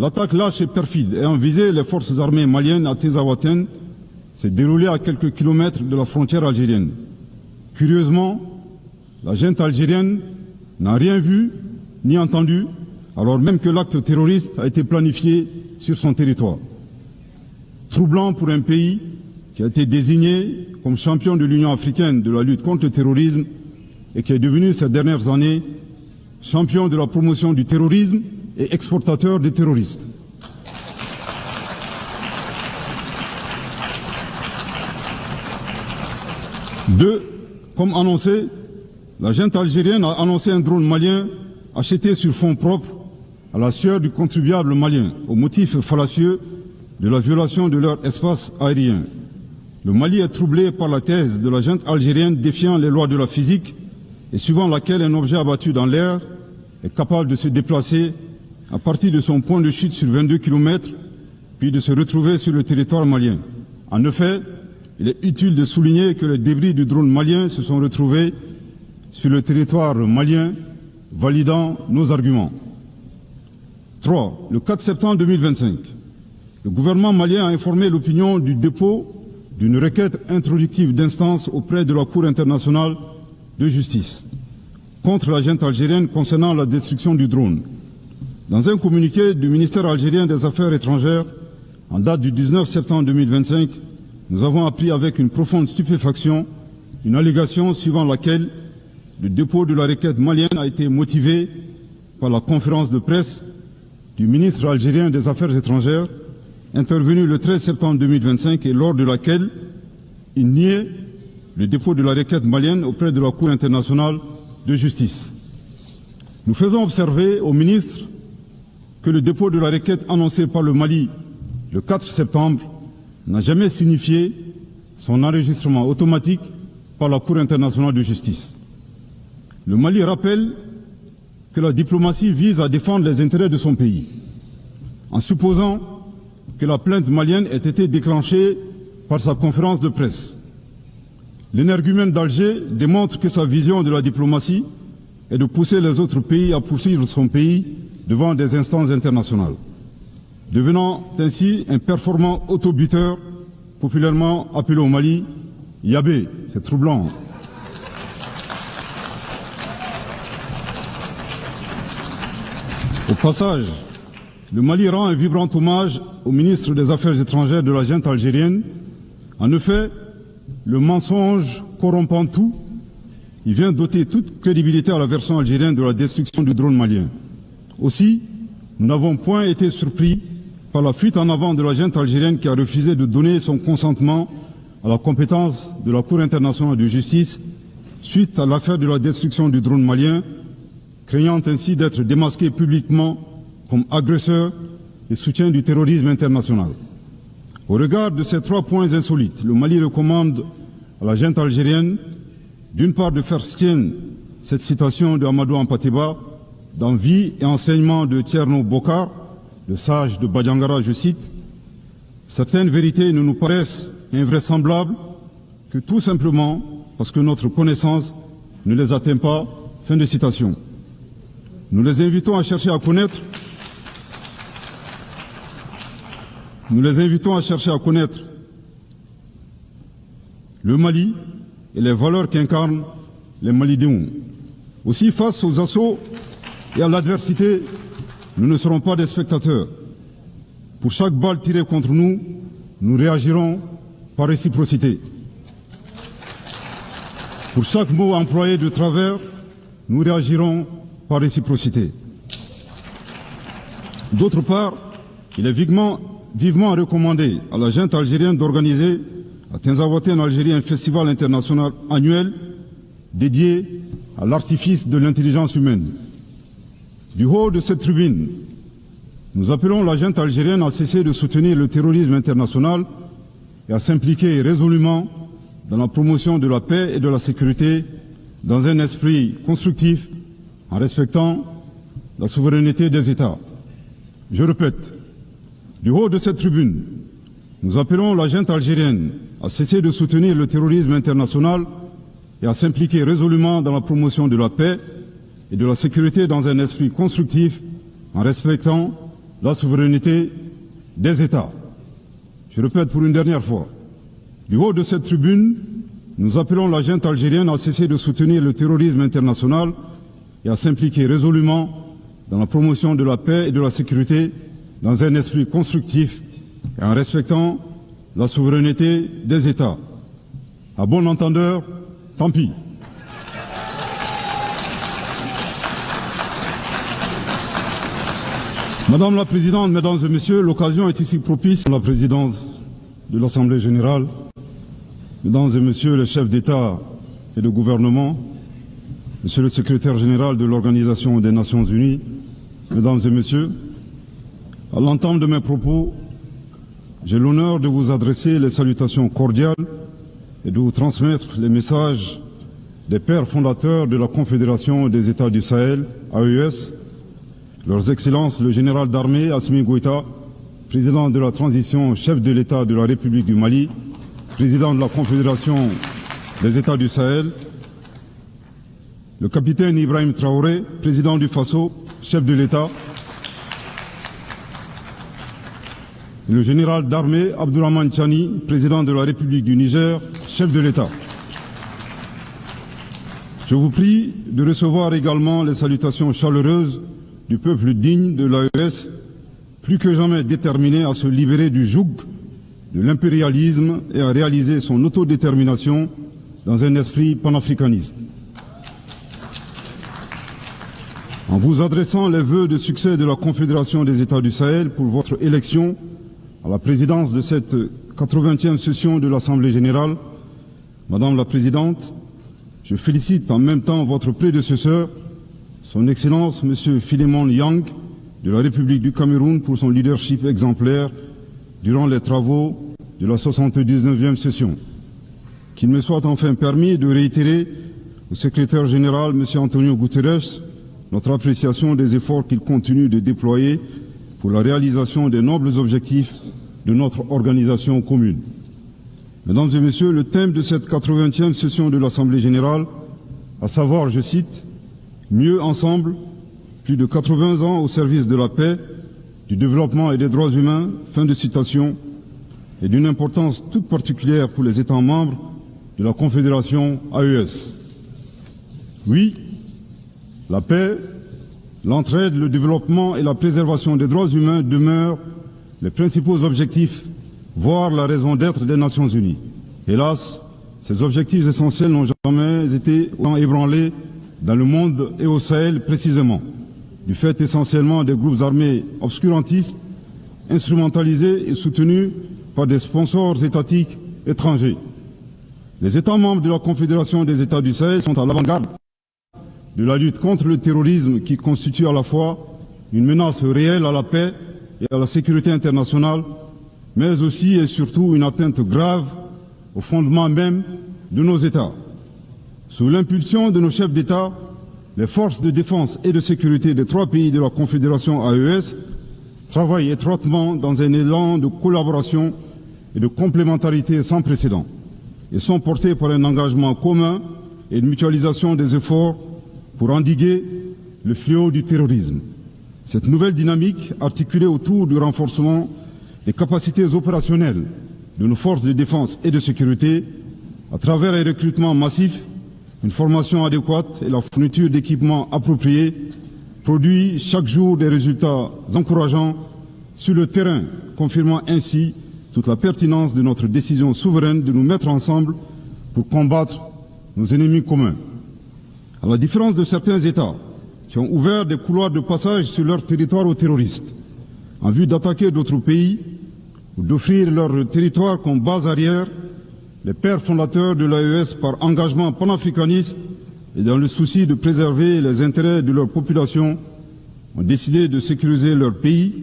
L'attaque lâche et perfide ayant visé les forces armées maliennes à Tezawaten s'est déroulée à quelques kilomètres de la frontière algérienne. Curieusement, la junte algérienne n'a rien vu ni entendu, alors même que l'acte terroriste a été planifié sur son territoire. Troublant pour un pays qui a été désigné comme champion de l'Union africaine de la lutte contre le terrorisme et qui est devenu ces dernières années champion de la promotion du terrorisme et exportateur des terroristes. Deux, comme annoncé, la junte algérienne a annoncé un drone malien acheté sur fonds propres à la sueur du contribuable malien au motif fallacieux de la violation de leur espace aérien. Le Mali est troublé par la thèse de la junte algérienne défiant les lois de la physique et suivant laquelle un objet abattu dans l'air est capable de se déplacer à partir de son point de chute sur 22 km, puis de se retrouver sur le territoire malien. En effet, il est utile de souligner que les débris du drone malien se sont retrouvés sur le territoire malien, validant nos arguments. 3. Le 4 septembre 2025, le gouvernement malien a informé l'opinion du dépôt d'une requête introductive d'instance auprès de la Cour internationale de justice contre la junte algérienne concernant la destruction du drone. Dans un communiqué du ministère algérien des Affaires étrangères, en date du 19 septembre 2025, nous avons appris avec une profonde stupéfaction une allégation suivant laquelle le dépôt de la requête malienne a été motivé par la conférence de presse du ministre algérien des Affaires étrangères, intervenue le 13 septembre 2025 et lors de laquelle il niait le dépôt de la requête malienne auprès de la Cour internationale de justice. Nous faisons observer au ministre que le dépôt de la requête annoncée par le Mali le 4 septembre n'a jamais signifié son enregistrement automatique par la Cour internationale de justice. Le Mali rappelle que la diplomatie vise à défendre les intérêts de son pays, en supposant que la plainte malienne ait été déclenchée par sa conférence de presse. L'énergumène d'Alger démontre que sa vision de la diplomatie est de pousser les autres pays à poursuivre son pays devant des instances internationales, devenant ainsi un performant autobuteur, populairement appelé au Mali Yabé. C'est troublant. Au passage, le Mali rend un vibrant hommage au ministre des Affaires étrangères de la junte algérienne. En effet, le mensonge corrompant tout, il vient doter toute crédibilité à la version algérienne de la destruction du drone malien. Aussi, nous n'avons point été surpris par la fuite en avant de la junte algérienne qui a refusé de donner son consentement à la compétence de la Cour internationale de justice suite à l'affaire de la destruction du drone malien, craignant ainsi d'être démasqué publiquement comme agresseur et soutien du terrorisme international. Au regard de ces trois points insolites, le Mali recommande à la junte algérienne, d'une part, de faire sienne cette citation de Amadou Hampâté-Bâ dans Vie et enseignement de Thierno Bokar, le sage de Badiangara, je cite, « Certaines vérités ne nous paraissent invraisemblables que tout simplement parce que notre connaissance ne les atteint pas. » Fin de citation. Nous les invitons à chercher à connaître le Mali et les valeurs qu'incarnent les Malidéens. Aussi, face aux assauts et à l'adversité, nous ne serons pas des spectateurs. Pour chaque balle tirée contre nous, nous réagirons par réciprocité. Pour chaque mot employé de travers, nous réagirons par réciprocité. D'autre part, il est vivement recommandé à la junte algérienne d'organiser à Tinzaouaten en Algérie un festival international annuel dédié à l'artifice de l'intelligence humaine. Du haut de cette tribune, nous appelons la junte algérienne à cesser de soutenir le terrorisme international et à s'impliquer résolument dans la promotion de la paix et de la sécurité dans un esprit constructif en respectant la souveraineté des États. Je répète, du haut de cette tribune, nous appelons la junte algérienne à cesser de soutenir le terrorisme international et à s'impliquer résolument dans la promotion de la paix et de la sécurité dans un esprit constructif en respectant la souveraineté des États. Je répète pour une dernière fois, du haut de cette tribune, nous appelons la junte algérienne à cesser de soutenir le terrorisme international et à s'impliquer résolument dans la promotion de la paix et de la sécurité dans un esprit constructif et en respectant la souveraineté des États. À bon entendeur, tant pis. Madame la Présidente, Mesdames et Messieurs, l'occasion est ici propice à la présidence de l'Assemblée générale, Mesdames et Messieurs les chefs d'État et de gouvernement, Monsieur le Secrétaire général de l'Organisation des Nations Unies, Mesdames et Messieurs, à l'entame de mes propos, j'ai l'honneur de vous adresser les salutations cordiales et de vous transmettre les messages des pères fondateurs de la Confédération des États du Sahel, AES, Leurs Excellences le général d'armée Assimi Goïta, président de la transition, chef de l'État de la République du Mali, président de la Confédération des États du Sahel, le capitaine Ibrahim Traoré, président du Faso, chef de l'État, et le général d'armée Abdourahmane Tchani, président de la République du Niger, chef de l'État. Je vous prie de recevoir également les salutations chaleureuses du peuple digne de l'AES, plus que jamais déterminé à se libérer du joug de l'impérialisme et à réaliser son autodétermination dans un esprit panafricaniste. En vous adressant les vœux de succès de la Confédération des États du Sahel pour votre élection à la présidence de cette 80e session de l'Assemblée générale, Madame la Présidente, je félicite en même temps votre prédécesseur, Son Excellence M. Philemon Yang, de la République du Cameroun, pour son leadership exemplaire durant les travaux de la 79e session. Qu'il me soit enfin permis de réitérer au secrétaire général M. Antonio Guterres notre appréciation des efforts qu'il continue de déployer pour la réalisation des nobles objectifs de notre organisation commune. Mesdames et Messieurs, le thème de cette 80e session de l'Assemblée générale, à savoir, je cite, « Mieux ensemble, plus de 80 ans au service de la paix, du développement et des droits humains », fin de citation, est d'une importance toute particulière pour les États membres de la Confédération AES. Oui, la paix, l'entraide, le développement et la préservation des droits humains demeurent les principaux objectifs, voire la raison d'être des Nations Unies. Hélas, ces objectifs essentiels n'ont jamais été autant ébranlés dans le monde et au Sahel précisément, du fait essentiellement des groupes armés obscurantistes, instrumentalisés et soutenus par des sponsors étatiques étrangers. Les États membres de la Confédération des États du Sahel sont à l'avant-garde de la lutte contre le terrorisme qui constitue à la fois une menace réelle à la paix et à la sécurité internationale, mais aussi et surtout une atteinte grave au fondement même de nos États. Sous l'impulsion de nos chefs d'État, les forces de défense et de sécurité des 3 pays de la Confédération AES travaillent étroitement dans un élan de collaboration et de complémentarité sans précédent et sont portés par un engagement commun et une mutualisation des efforts pour endiguer le fléau du terrorisme. Cette nouvelle dynamique, articulée autour du renforcement des capacités opérationnelles de nos forces de défense et de sécurité, à travers un recrutement massif, une formation adéquate et la fourniture d'équipements appropriés, produit chaque jour des résultats encourageants sur le terrain, confirmant ainsi toute la pertinence de notre décision souveraine de nous mettre ensemble pour combattre nos ennemis communs. À la différence de certains États qui ont ouvert des couloirs de passage sur leur territoire aux terroristes, en vue d'attaquer d'autres pays ou d'offrir leur territoire comme base arrière, les pères fondateurs de l'AES, par engagement panafricaniste et dans le souci de préserver les intérêts de leur population, ont décidé de sécuriser leur pays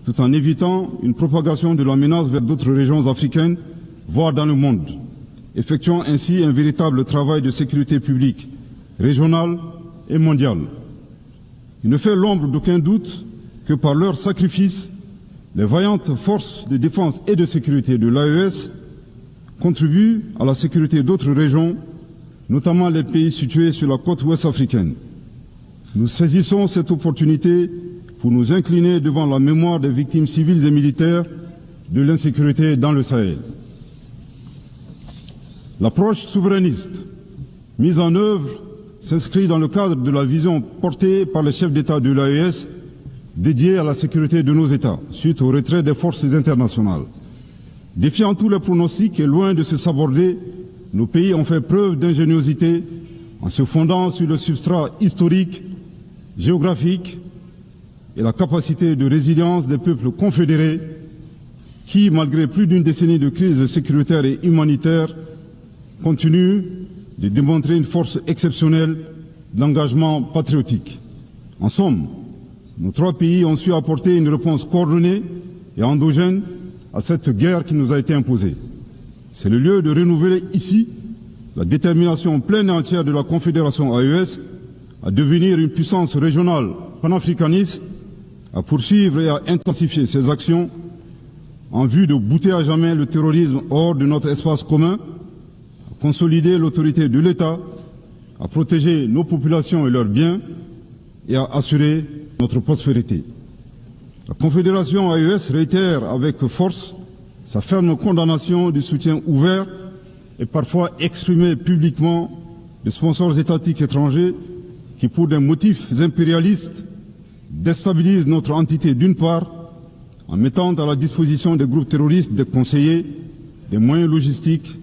tout en évitant une propagation de la menace vers d'autres régions africaines, voire dans le monde, effectuant ainsi un véritable travail de sécurité publique régionale et mondiale. Il ne fait l'ombre d'aucun doute que par leur sacrifice, les vaillantes forces de défense et de sécurité de l'AES contribuent à la sécurité d'autres régions, notamment les pays situés sur la côte ouest africaine. Nous saisissons cette opportunité pour nous incliner devant la mémoire des victimes civiles et militaires de l'insécurité dans le Sahel. L'approche souverainiste mise en œuvre s'inscrit dans le cadre de la vision portée par le chef d'État de l'AES dédiée à la sécurité de nos États, suite au retrait des forces internationales. Défiant tous les pronostics et loin de se saborder, nos pays ont fait preuve d'ingéniosité en se fondant sur le substrat historique, géographique et la capacité de résilience des peuples confédérés qui, malgré plus d'une décennie de crise sécuritaire et humanitaire, continuent de démontrer une force exceptionnelle d'engagement patriotique. En somme, nos trois pays ont su apporter une réponse coordonnée et endogène à cette guerre qui nous a été imposée. C'est le lieu de renouveler ici la détermination pleine et entière de la Confédération AES à devenir une puissance régionale panafricaniste, à poursuivre et à intensifier ses actions en vue de bouter à jamais le terrorisme hors de notre espace commun, à consolider l'autorité de l'État, à protéger nos populations et leurs biens et à assurer notre prospérité. La Confédération AES réitère avec force sa ferme condamnation du soutien ouvert et parfois exprimé publiquement de sponsors étatiques étrangers qui, pour des motifs impérialistes, déstabilisent notre entité d'une part, en mettant à la disposition des groupes terroristes des conseillers, des moyens logistiques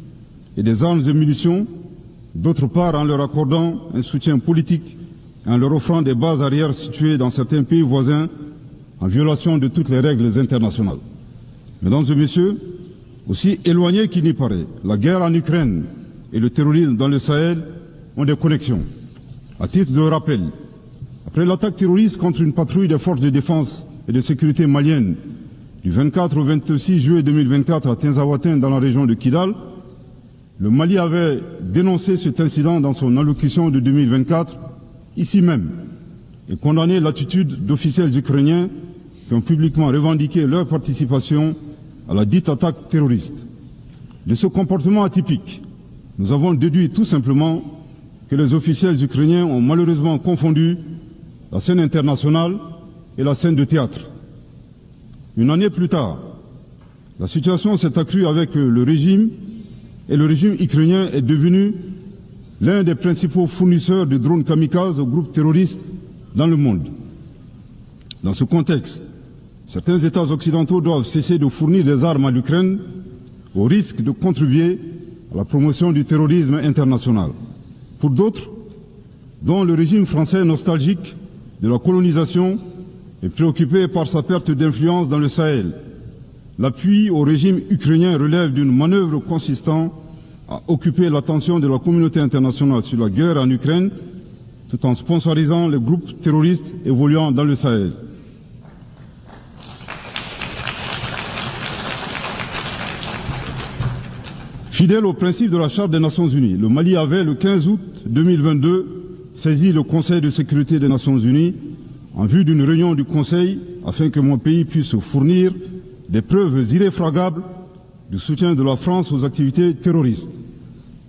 et des armes et munitions, d'autre part en leur accordant un soutien politique et en leur offrant des bases arrières situées dans certains pays voisins en violation de toutes les règles internationales. Mesdames et messieurs, aussi éloignés qu'il n'y paraît, la guerre en Ukraine et le terrorisme dans le Sahel ont des connexions. À titre de rappel, après l'attaque terroriste contre une patrouille des forces de défense et de sécurité maliennes du 24 au 26 juillet 2024 à Tinzaouatin dans la région de Kidal, le Mali avait dénoncé cet incident dans son allocution de 2024, ici même, et condamné l'attitude d'officiels ukrainiens qui ont publiquement revendiqué leur participation à la dite attaque terroriste. De ce comportement atypique, nous avons déduit tout simplement que les officiels ukrainiens ont malheureusement confondu la scène internationale et la scène de théâtre. Une année plus tard, la situation s'est accrue avec le régime et le régime ukrainien est devenu l'un des principaux fournisseurs de drones kamikazes aux groupes terroristes dans le monde. Dans ce contexte, certains États occidentaux doivent cesser de fournir des armes à l'Ukraine au risque de contribuer à la promotion du terrorisme international. Pour d'autres, dont le régime français nostalgique de la colonisation est préoccupé par sa perte d'influence dans le Sahel, l'appui au régime ukrainien relève d'une manœuvre consistant à occuper l'attention de la communauté internationale sur la guerre en Ukraine, tout en sponsorisant les groupes terroristes évoluant dans le Sahel. Fidèle au principe de la Charte des Nations Unies, le Mali avait, le 15 août 2022, saisi le Conseil de sécurité des Nations Unies en vue d'une réunion du Conseil afin que mon pays puisse fournir des preuves irréfragables du soutien de la France aux activités terroristes.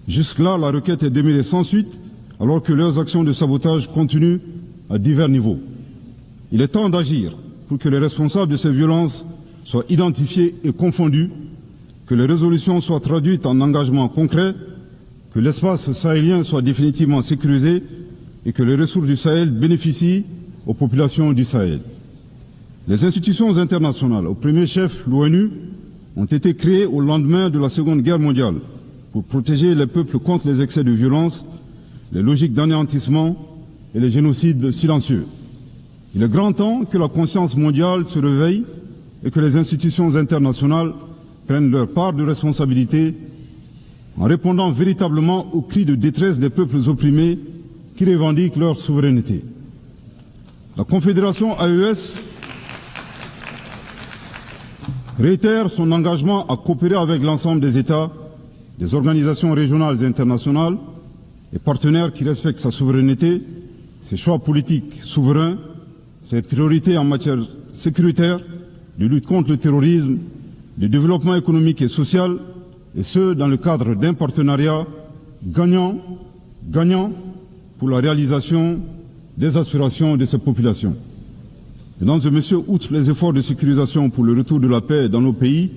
Jusque-là, la requête est demeurée sans suite, alors que leurs actions de sabotage continuent à divers niveaux. Il est temps d'agir pour que les responsables de ces violences soient identifiés et confondus, que les résolutions soient traduites en engagements concrets, que l'espace sahélien soit définitivement sécurisé et que les ressources du Sahel bénéficient aux populations du Sahel. Les institutions internationales, au premier chef l'ONU, ont été créées au lendemain de la Seconde Guerre mondiale pour protéger les peuples contre les excès de violence, les logiques d'anéantissement et les génocides silencieux. Il est grand temps que la conscience mondiale se réveille et que les institutions internationales prennent leur part de responsabilité en répondant véritablement aux cris de détresse des peuples opprimés qui revendiquent leur souveraineté. La Confédération AES réitère son engagement à coopérer avec l'ensemble des États, des organisations régionales et internationales et partenaires qui respectent sa souveraineté, ses choix politiques souverains, ses priorités en matière sécuritaire, de lutte contre le terrorisme, de développement économique et social, et ce, dans le cadre d'un partenariat gagnant-gagnant pour la réalisation des aspirations de ces populations. Mesdames et Messieurs, outre les efforts de sécurisation pour le retour de la paix dans nos pays,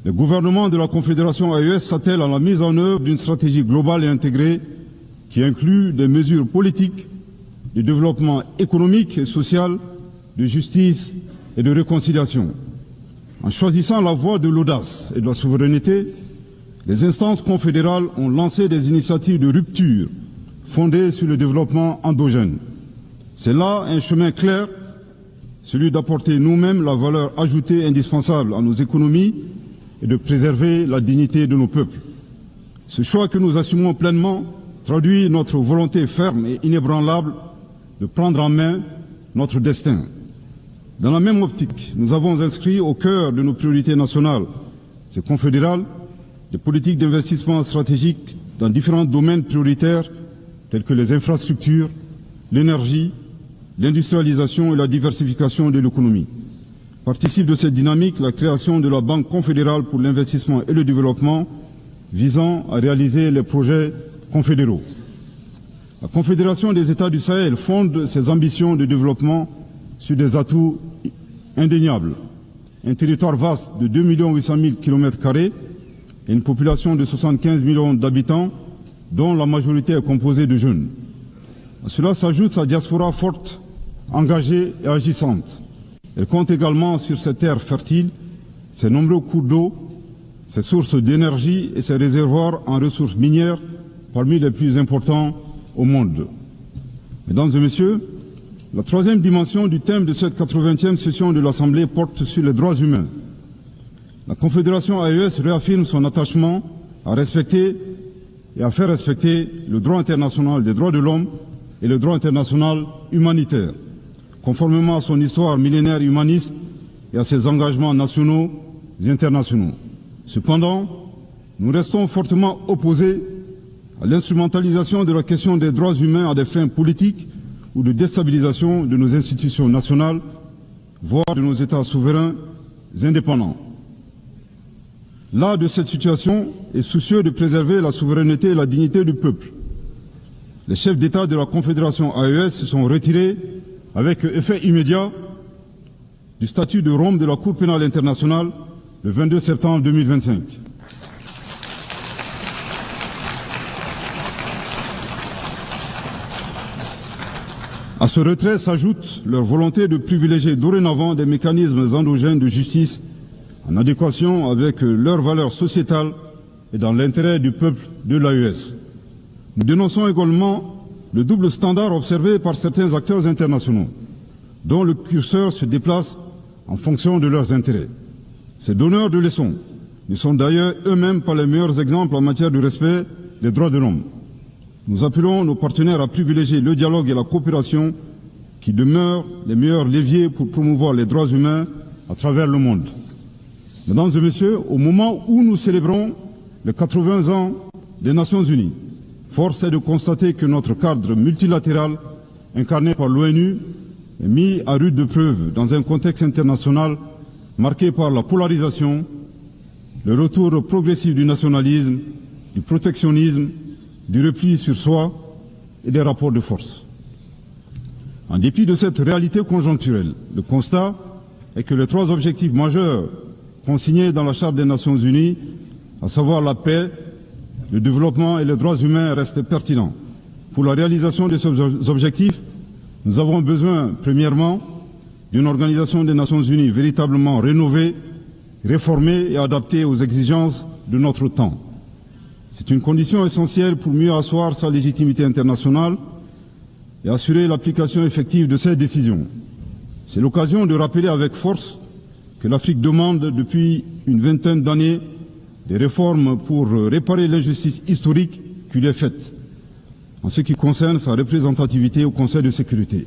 le gouvernement de la Confédération AES s'attelle à la mise en œuvre d'une stratégie globale et intégrée qui inclut des mesures politiques, de développement économique et social, de justice et de réconciliation. En choisissant la voie de l'audace et de la souveraineté, les instances confédérales ont lancé des initiatives de rupture fondées sur le développement endogène. C'est là un chemin clair, celui d'apporter nous-mêmes la valeur ajoutée indispensable à nos économies et de préserver la dignité de nos peuples. Ce choix que nous assumons pleinement traduit notre volonté ferme et inébranlable de prendre en main notre destin. Dans la même optique, nous avons inscrit au cœur de nos priorités nationales et confédérales des politiques d'investissement stratégiques dans différents domaines prioritaires tels que les infrastructures, l'énergie, l'industrialisation et la diversification de l'économie. Participe de cette dynamique la création de la Banque confédérale pour l'investissement et le développement visant à réaliser les projets confédéraux. La Confédération des États du Sahel fonde ses ambitions de développement sur des atouts indéniables. Un territoire vaste de 2 800 000 km² et une population de 75 millions d'habitants, dont la majorité est composée de jeunes. À cela s'ajoute sa diaspora forte, engagée et agissante. Elle compte également sur ses terres fertiles, ses nombreux cours d'eau, ses sources d'énergie et ses réservoirs en ressources minières parmi les plus importants au monde. Mesdames et Messieurs, la troisième dimension du thème de cette 80e session de l'Assemblée porte sur les droits humains. La Confédération AES réaffirme son attachement à respecter et à faire respecter le droit international des droits de l'homme et le droit international humanitaire, conformément à son histoire millénaire humaniste et à ses engagements nationaux et internationaux. Cependant, nous restons fortement opposés à l'instrumentalisation de la question des droits humains à des fins politiques ou de déstabilisation de nos institutions nationales, voire de nos États souverains indépendants. Là de cette situation est soucieux de préserver la souveraineté et la dignité du peuple. Les chefs d'État de la Confédération AES se sont retirés avec effet immédiat du statut de Rome de la Cour pénale internationale le 22 septembre 2025. À ce retrait s'ajoute leur volonté de privilégier dorénavant des mécanismes endogènes de justice en adéquation avec leurs valeurs sociétales et dans l'intérêt du peuple de l'AES. Nous dénonçons également le double standard observé par certains acteurs internationaux, dont le curseur se déplace en fonction de leurs intérêts. Ces donneurs de leçons ne sont d'ailleurs eux-mêmes pas les meilleurs exemples en matière de respect des droits de l'homme. Nous appelons nos partenaires à privilégier le dialogue et la coopération qui demeurent les meilleurs leviers pour promouvoir les droits humains à travers le monde. Mesdames et Messieurs, au moment où nous célébrons les 80 ans des Nations Unies, force est de constater que notre cadre multilatéral, incarné par l'ONU, est mis à rude épreuve dans un contexte international marqué par la polarisation, le retour progressif du nationalisme, du protectionnisme, du repli sur soi et des rapports de force. En dépit de cette réalité conjoncturelle, le constat est que les trois objectifs majeurs consignés dans la Charte des Nations Unies, à savoir la paix, le développement et les droits humains, restent pertinents. Pour la réalisation de ces objectifs, nous avons besoin, premièrement, d'une organisation des Nations Unies véritablement rénovée, réformée et adaptée aux exigences de notre temps. C'est une condition essentielle pour mieux asseoir sa légitimité internationale et assurer l'application effective de ses décisions. C'est l'occasion de rappeler avec force que l'Afrique demande depuis une vingtaine d'années des réformes pour réparer l'injustice historique qui lui est faite, en ce qui concerne sa représentativité au Conseil de sécurité.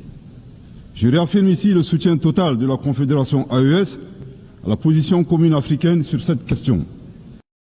Je réaffirme ici le soutien total de la Confédération AES à la position commune africaine sur cette question.